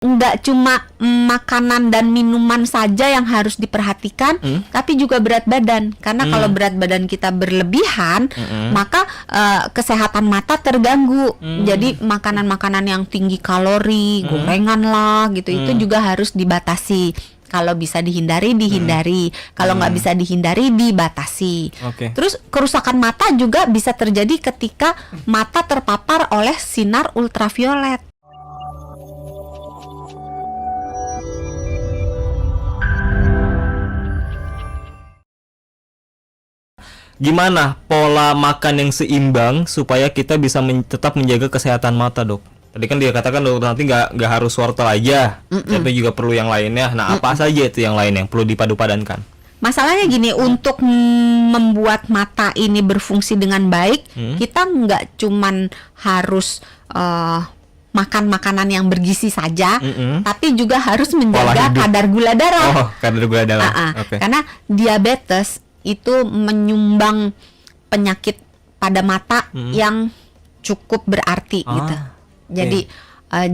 nggak cuma makanan dan minuman saja yang harus diperhatikan, tapi juga berat badan. Karena kalau berat badan kita berlebihan, maka kesehatan mata terganggu. Jadi makanan-makanan yang tinggi kalori, gorengan lah gitu, itu juga harus dibatasi. Kalau bisa dihindari, dihindari. Kalau nggak bisa dihindari, dibatasi. Terus kerusakan mata juga bisa terjadi ketika mata terpapar oleh sinar ultraviolet. Gimana pola makan yang seimbang supaya kita bisa tetap menjaga kesehatan mata, Dok? Tadi kan dia katakan dokter nanti nggak harus wortel aja, tapi juga perlu yang lainnya. Nah, apa saja itu yang lain yang perlu dipadu-padankan? Masalahnya gini, untuk membuat mata ini berfungsi dengan baik, kita nggak cuman harus makan makanan yang bergizi saja, tapi juga harus menjaga kadar gula darah. Oh, kadar gula darah. Karena diabetes itu menyumbang penyakit pada mata yang cukup berarti gitu. Jadi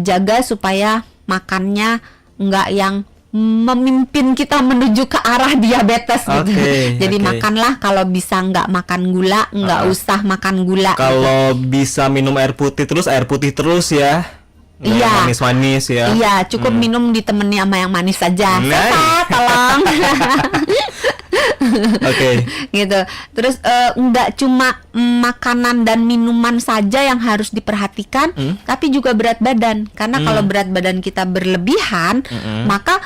jaga supaya makannya nggak yang memimpin kita menuju ke arah diabetes gitu. Jadi makanlah, kalau bisa nggak makan gula, nggak usah makan gula. Kalau bisa minum air putih terus ya. Iya, manis-manis ya. Iya, cukup minum ditemani sama yang manis saja. Tolong. Gitu. Terus nggak cuma makanan dan minuman saja yang harus diperhatikan, tapi juga berat badan. Karena kalau berat badan kita berlebihan, maka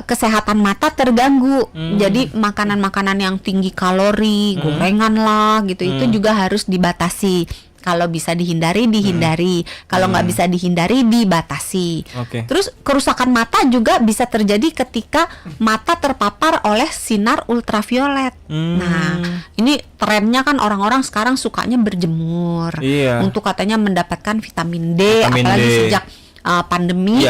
kesehatan mata terganggu. Jadi makanan-makanan yang tinggi kalori, gorengan lah gitu, itu juga harus dibatasi. Kalau bisa dihindari, dihindari. Kalau nggak bisa dihindari, dibatasi. Terus kerusakan mata juga bisa terjadi ketika mata terpapar oleh sinar ultraviolet. Nah, ini trennya kan orang-orang sekarang sukanya berjemur. Untuk katanya mendapatkan vitamin D, apalagi sejak pandemi,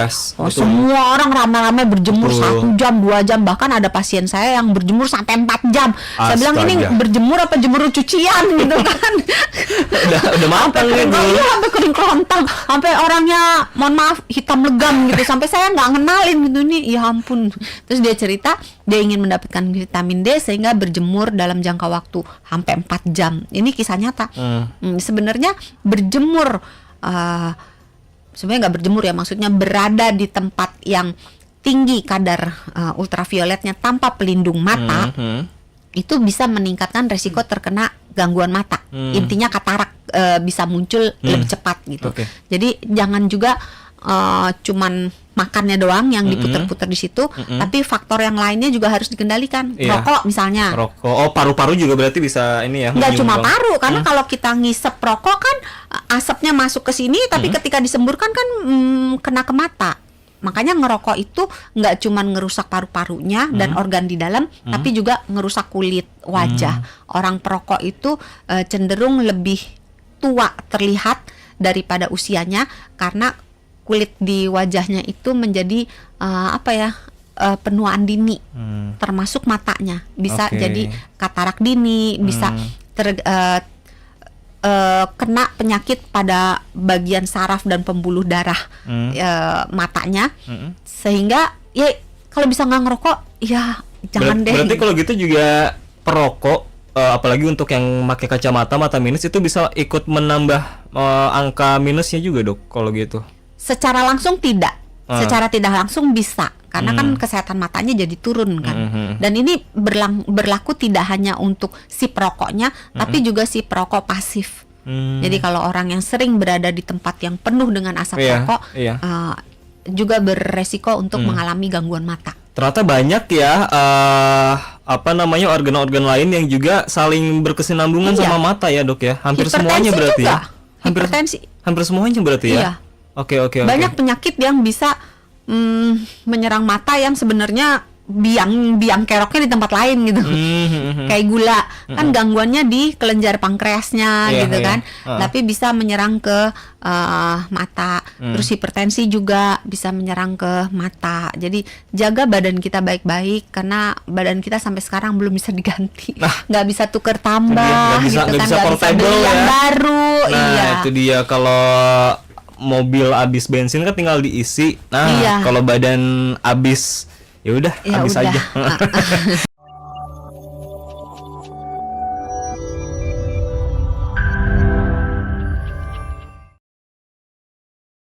semua orang ramai-ramai berjemur 1 jam, 2 jam, bahkan ada pasien saya yang berjemur sampai 4 jam. Saya bilang, ini berjemur apa jemur cucian gitu kan? udah matang gitu. Sampai kering kerontang, sampai orangnya mohon maaf hitam legam gitu, sampai saya nggak ngenalin gitu nih, ya ampun. Terus dia cerita dia ingin mendapatkan vitamin D sehingga berjemur dalam jangka waktu sampai 4 jam. Ini kisah nyata. Sebenarnya berjemur sebenarnya nggak berjemur ya, maksudnya berada di tempat yang tinggi kadar ultravioletnya tanpa pelindung mata, itu bisa meningkatkan resiko terkena gangguan mata. Intinya katarak bisa muncul lebih cepat gitu. Jadi jangan juga cuman makannya doang yang diputer-puter di situ, tapi faktor yang lainnya juga harus dikendalikan. Rokok misalnya. Rokok. Paru-paru juga berarti bisa ini ya. Nggak cuma paru, karena kalau kita ngisep rokok kan asapnya masuk ke sini, tapi ketika disemburkan kan kena ke mata. Makanya ngerokok itu nggak cuma ngerusak paru-parunya dan organ di dalam, tapi juga ngerusak kulit wajah. Orang perokok itu cenderung lebih tua terlihat daripada usianya, karena kulit di wajahnya itu menjadi penuaan dini, termasuk matanya. Bisa jadi katarak dini, bisa kena penyakit pada bagian saraf dan pembuluh darah matanya, sehingga ya kalau bisa nggak ngerokok ya jangan deh. Berarti kalau gitu juga perokok, apalagi untuk yang pakai kacamata mata minus, itu bisa ikut menambah angka minusnya juga, Dok, kalau gitu. Secara langsung tidak, secara tidak langsung bisa, karena kan kesehatan matanya jadi turun kan. Dan ini berlaku tidak hanya untuk si perokoknya, tapi juga si perokok pasif. Jadi kalau orang yang sering berada di tempat yang penuh dengan asap rokok, juga beresiko untuk mengalami gangguan mata. Ternyata banyak ya organ-organ lain yang juga saling berkesinambungan sama mata ya, Dok ya. Hampir semuanya berarti juga. Hampir semuanya berarti ya. Oke. Banyak penyakit yang bisa menyerang mata yang sebenarnya biang keroknya di tempat lain gitu. Kayak gula kan gangguannya di kelenjar pankreasnya gitu kan. Tapi bisa menyerang ke mata. Terus hipertensi juga bisa menyerang ke mata. Jadi jaga badan kita baik-baik, karena badan kita sampai sekarang belum bisa diganti. Nggak bisa tuker tambah, nggak bisa beli portable yang baru. Itu dia, kalau mobil habis bensin kan tinggal diisi. Nah, Iya. kalau badan habis ya udah Ya habis udah. aja.